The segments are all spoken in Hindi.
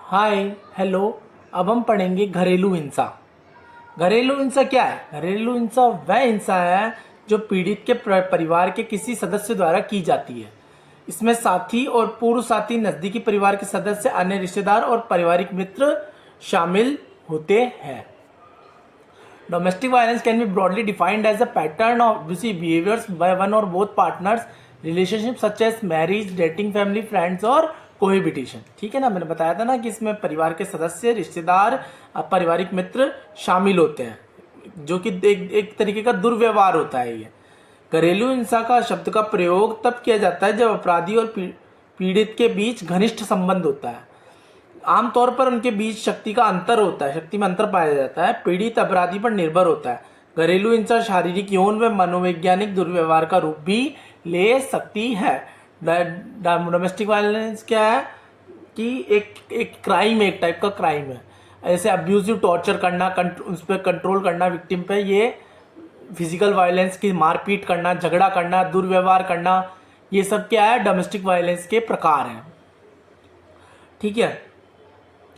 Hi hello. अब हम पढ़ेंगे घरेलू हिंसा। घरेलू हिंसा क्या है? घरेलू हिंसा वह हिंसा है जो पीड़ित के परिवार के किसी सदस्य द्वारा की जाती है। इसमें साथी और पूर्व साथी, नज़दीकी परिवार के सदस्य, अन्य रिश्तेदार और पारिवारिक मित्र शामिल होते हैं। Domestic violence can be broadly defined as a pattern of abusive behaviors by one or both partners, relationships such as marriage, dating, family, friends और कोहिबिटेशन। ठीक है ना, मैंने बताया था ना कि इसमें परिवार के सदस्य, रिश्तेदार, पारिवारिक मित्र शामिल होते हैं, जो कि एक तरीके का दुर्व्यवहार होता है। ये घरेलू हिंसा का शब्द का प्रयोग तब किया जाता है जब अपराधी और पीड़ित के बीच घनिष्ठ संबंध होता है। आमतौर पर उनके बीच शक्ति का अंतर होता है, शक्ति में अंतर पाया जाता है। पीड़ित अपराधी पर निर्भर होता है। घरेलू हिंसा शारीरिक, यौन व मनोवैज्ञानिक दुर्व्यवहार का रूप भी ले सकती है। डोमेस्टिक वायलेंस क्या है कि एक क्राइम, एक टाइप का क्राइम है। ऐसे अब्यूजिव टॉर्चर करना, उस पर कंट्रोल करना विक्टिम पे, ये फिजिकल वायलेंस की मारपीट करना, झगड़ा करना, दुर्व्यवहार करना, ये सब क्या है? डोमेस्टिक वायलेंस के प्रकार हैं। ठीक है,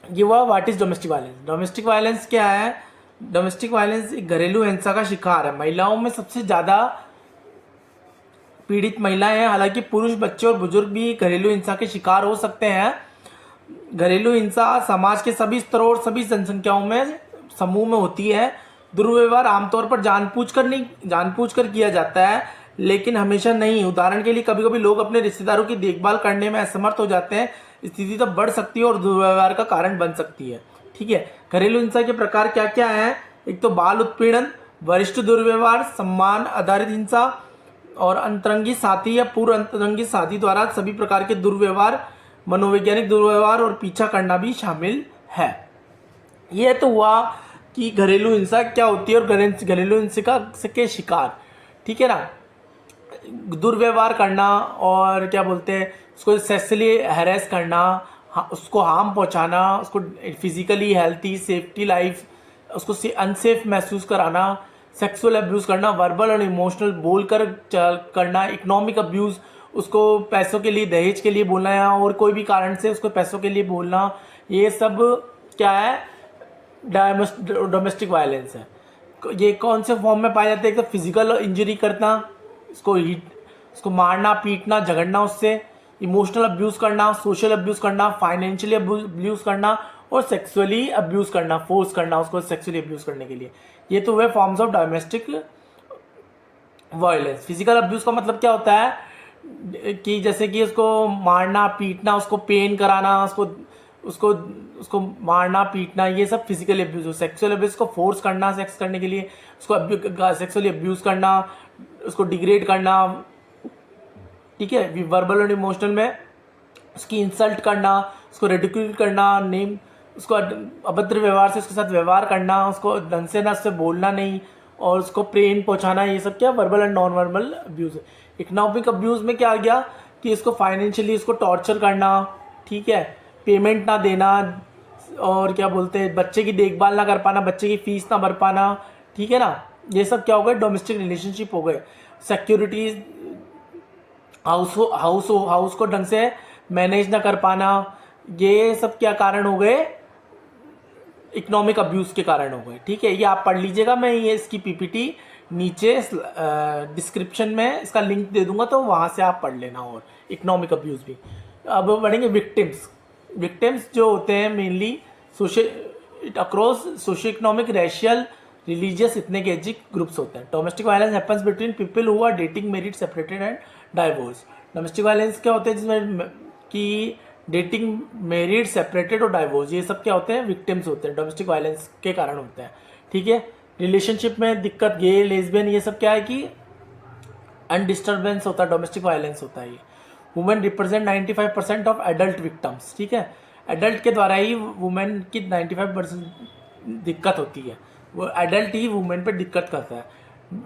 ये हुआ what is domestic violence. Domestic violence क्या है? डोमेस्टिक वायलेंस एक घरेलू हिंसा का शिकार है। महिलाओं में सबसे ज्यादा पीड़ित महिलाएं हैं। हालांकि पुरुष, बच्चे और बुजुर्ग भी घरेलू हिंसा के शिकार हो सकते हैं। घरेलू हिंसा समाज के सभी स्तरों और सभी जनसंख्याओं में समूह में होती है। दुर्व्यवहार आमतौर पर जानबूझकर किया जाता है, लेकिन हमेशा नहीं। उदाहरण के लिए कभी कभी लोग अपने रिश्तेदारों की देखभाल करने में असमर्थ हो जाते हैं। स्थिति तब बढ़ सकती है और दुर्व्यवहार का कारण बन सकती है। ठीक है, घरेलू हिंसा के प्रकार क्या क्या है? एक तो बाल उत्पीड़न, वरिष्ठ दुर्व्यवहार, सम्मान आधारित हिंसा और अंतरंगी साथी या पूर्व अंतरंगी साथी द्वारा सभी प्रकार के दुर्व्यवहार, मनोवैज्ञानिक दुर्व्यवहार और पीछा करना भी शामिल है। यह तो हुआ कि घरेलू हिंसा क्या होती है और घरेलू हिंसा के शिकार। ठीक है ना, दुर्व्यवहार करना और क्या बोलते हैं उसको, सेक्सुअली हैरेस करना, उसको हार्म पहुंचाना, उसको फिजिकली हेल्थी, सेफ्टी लाइफ, उसको अनसेफ महसूस कराना, सेक्सुअल अब्यूज़ करना, वर्बल और इमोशनल बोलकर करना, इकोनॉमिक अब्यूज़, उसको पैसों के लिए, दहेज के लिए बोलना या और कोई भी कारण से उसको पैसों के लिए बोलना, ये सब क्या है? डोमेस्टिक वायलेंस है। ये कौन से फॉर्म में पाया जाता है? एक तो फिजिकल इंजरी करना, उसको मारना, पीटना, झगड़ना उससे, इमोशनल अब्यूज़ करना, सोशल अब्यूज़ करना, फाइनेंशियली अब्यूज़ करना और सेक्सुअली अब्यूज़ करना, फोर्स करना उसको सेक्सुअली अब्यूज़ करने के लिए। ये तो हुए forms of domestic violence. Physical abuse का मतलब क्या होता है कि जैसे कि उसको मारना, पीटना, उसको पेन कराना, उसको उसको उसको मारना, पीटना, ये सब फिजिकल अब्यूज़। सेक्सुअल अब्यूज़ को फोर्स करना सेक्स करने के लिए, उसको सेक्सुअली अब्यूज़ करना, उसको डिग्रेड करना। ठीक है, वर्बल और इमोशनल में उसकी इंसल्ट करना, उसको रेडिक्यूल करना, नेम उसको अभद्र व्यवहार से उसके साथ व्यवहार करना, उसको ढंग से ना उससे बोलना नहीं और उसको पेन पहुंचाना, ये सब क्या verbal and non verbal abuse है। इकोनॉमिक अब्यूज़ में क्या आ गया कि इसको फाइनेंशियली उसको टॉर्चर करना, ठीक है, पेमेंट ना देना और क्या बोलते हैं बच्चे की देखभाल ना कर पाना, बच्चे की फीस ना भर पाना। ठीक है ना, ये सब क्या हो गए? डोमेस्टिक रिलेशनशिप हो गए। सिक्योरिटी, हाउस को ढंग से मैनेज ना कर पाना, ये सब क्या कारण हो गए? इकोनॉमिक अब्यूज़ के कारण हो गए। ठीक है, ये आप पढ़ लीजिएगा। मैं ये इसकी पीपीटी नीचे डिस्क्रिप्शन में इसका लिंक दे दूंगा, तो वहाँ से आप पढ़ लेना। और इकोनॉमिक अब्यूज़ भी। अब बढ़ेंगे विक्टिम्स। विक्टिम्स जो होते हैं mainly across socio economic, racial, religious, इतने के एजिक ग्रुप्स होते हैं। Domestic violence happens between people who are dating, married, separated and divorce. Domestic violence क्या होते हैं? जिसमें कि डेटिंग, मैरिड, सेपरेटेड और डाइवोर्स, ये सब क्या होते हैं? विक्टिम्स होते हैं, डोमेस्टिक वायलेंस के कारण होते हैं। ठीक है, रिलेशनशिप में दिक्कत, गे, लेस्बियन, ये सब क्या है कि अनडिस्टर्बेंस होता है, डोमेस्टिक वायलेंस होता है ये। Women represent 95% of adult victims. ठीक है, एडल्ट के द्वारा ही वुमेन की 95% दिक्कत होती है। वो एडल्ट ही वुमेन पे दिक्कत करता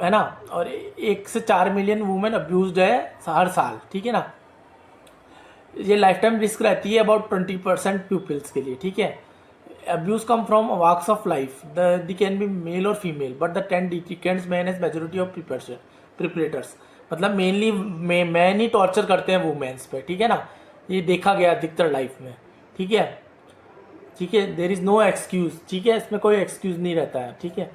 है ना। और 1 से 4 मिलियन वुमेन अब्यूज्ड है हर साल। ठीक है ना, ये लाइफ टाइम रिस्क रहती है अबाउट 20% पीपल्स के लिए। ठीक है, abuse come from walks of life, they can be male और female, but they tend man as majority of perpetrators. मतलब मेनली मैन ही टॉर्चर करते हैं वुमेन्स पे। ठीक है ना, ये देखा गया अधिकतर लाइफ में। ठीक है, ठीक है, देर इज़ नो एक्सक्यूज़, ठीक है, इसमें कोई एक्सक्यूज़ नहीं रहता है, ठीक है।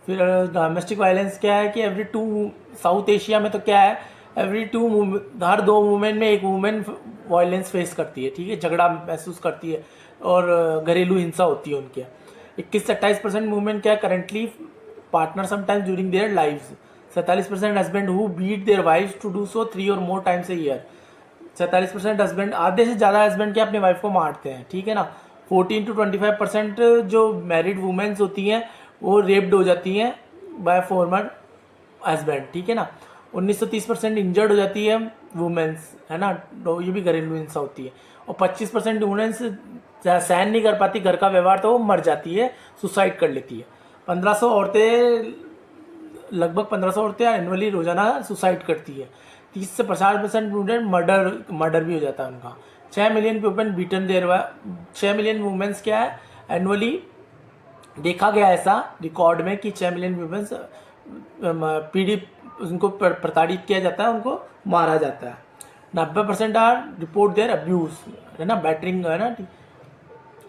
फिर डोमेस्टिक वायलेंस क्या है कि एवरी टू, साउथ एशिया में तो क्या है, एवरी टू, हर 2 वुमेन में एक वुमेन वायलेंस फेस करती है, ठीक है, झगड़ा महसूस करती है और घरेलू हिंसा होती है उनके। 21 से 28% वुमेन क्या currently partner sometimes during their lives. 47% husband who beat their wives to do so 3 और more times a year. 47% husband, आधे से ज़्यादा हस्बैंड क्या अपनी वाइफ को मारते हैं, ठीक है ना। 14 to 25% जो मैरिड वुमेन्स होती हैं वो रेप्ड हो जाती हैं बाय फॉर्मर हस्बैंड, ठीक है ना। 19 से 30% इंजर्ड हो जाती है वुमेन्स, है ना, तो ये भी घरेलू हिंसा होती है। और 25% वुमेन्स सहन नहीं कर पाती घर का व्यवहार तो वो मर जाती है, सुसाइड कर लेती है। 1500 औरतें, लगभग 1500 औरतें एनुअली रोजाना सुसाइड करती है। 30 से 50% वुमेन मर्डर भी हो जाता है उनका। 6 million people beaten there, 6 million womens क्या है एनुअली देखा गया ऐसा रिकॉर्ड में कि 6 मिलियन वुमेन्स पीड़ित, उनको प्रताड़ित किया जाता है, उनको मारा जाता है। 90% आर रिपोर्ट देयर अब्यूज, है ना, बैटरिंग, है ना,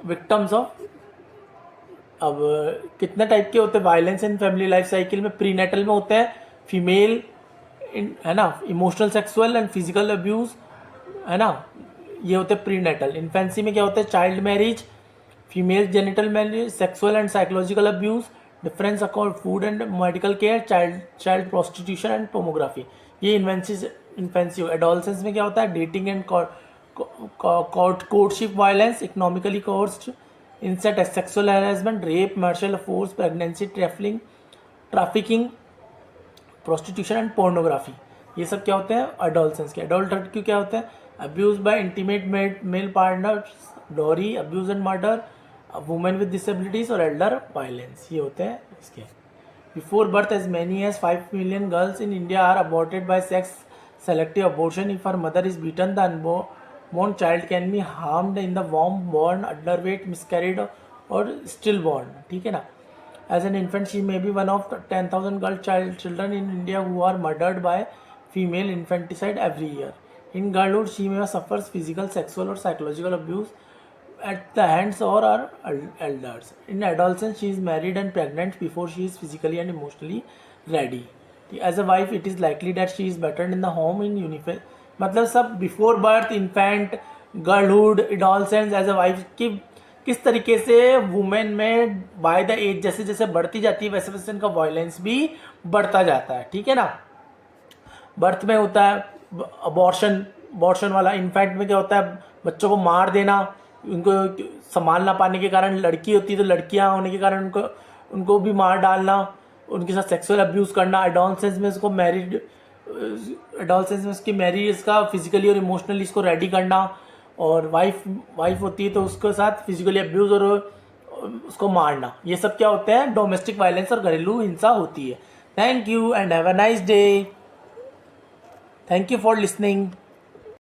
विक्टम्स ऑफ। अब कितने टाइप के होते हैं violence in family life cycle में? प्रीनेटल में होते हैं फीमेल, है ना, emotional, sexual and physical abuse, है ना, ये होते हैं प्रीनेटल। इन्फेंसी में क्या होता है? Child marriage, female genital marriage, sexual and psychological abuse, difference account food and medical care, child prostitution and pornography, ये इन्फेंसी। एडोलसेंस में क्या होता है? Dating and courtship violence, economically coerced, incest, sexual harassment, rape, marital force, pregnancy, trafficking, prostitution and pornography, ये सब क्या होते हैं? एडोलसेंस के। एडल्ट क्या होते हैं? Abuse by intimate male partners, dowry, abuse and murder, women with disabilities और एल्डर वायलेंस, ये होते हैं इसके। Before birth as many as 5 million girls in India are aborted by sex selective abortion. If her mother is beaten, the unborn child can be harmed in the womb, born underweight, miscarried or stillborn, ठीक है ना। As an infant, she may be one of 10,000 girl children in India who are murdered by female infanticide every year. In girlhood, she may suffer physical, sexual or psychological abuse at the hands or her elders. In adolescence, she is married and pregnant before she is physically and emotionally ready. As a wife, it is likely that she is better in the home in uniform, मतलब सब before birth, infant, girlhood, adolescence, as a wife की किस तरीके से वुमेन में बाय द एज जैसे जैसे बढ़ती जाती है वैसे वैसे उनका वायलेंस भी बढ़ता जाता है, ठीक है ना। बर्थ में होता है अबॉर्शन वाला। इन्फेंट में क्या होता है? बच्चों को मार देना, उनको संभाल ना पाने के कारण, लड़की होती है तो लड़कियां होने के कारण उनको भी मार डालना, उनके साथ सेक्सुअल अब्यूज़ करना। एडोलसेंस में उसको एडोलसेंस में उसकी मैरिज, इसका फिजिकली और इमोशनली इसको रेडी करना। और वाइफ होती है तो उसके साथ फिजिकली अब्यूज़ और उसको मारना, ये सब क्या होते हैं? डोमेस्टिक वायलेंस और घरेलू हिंसा होती है। Thank you and have a nice day. Thank you for listening.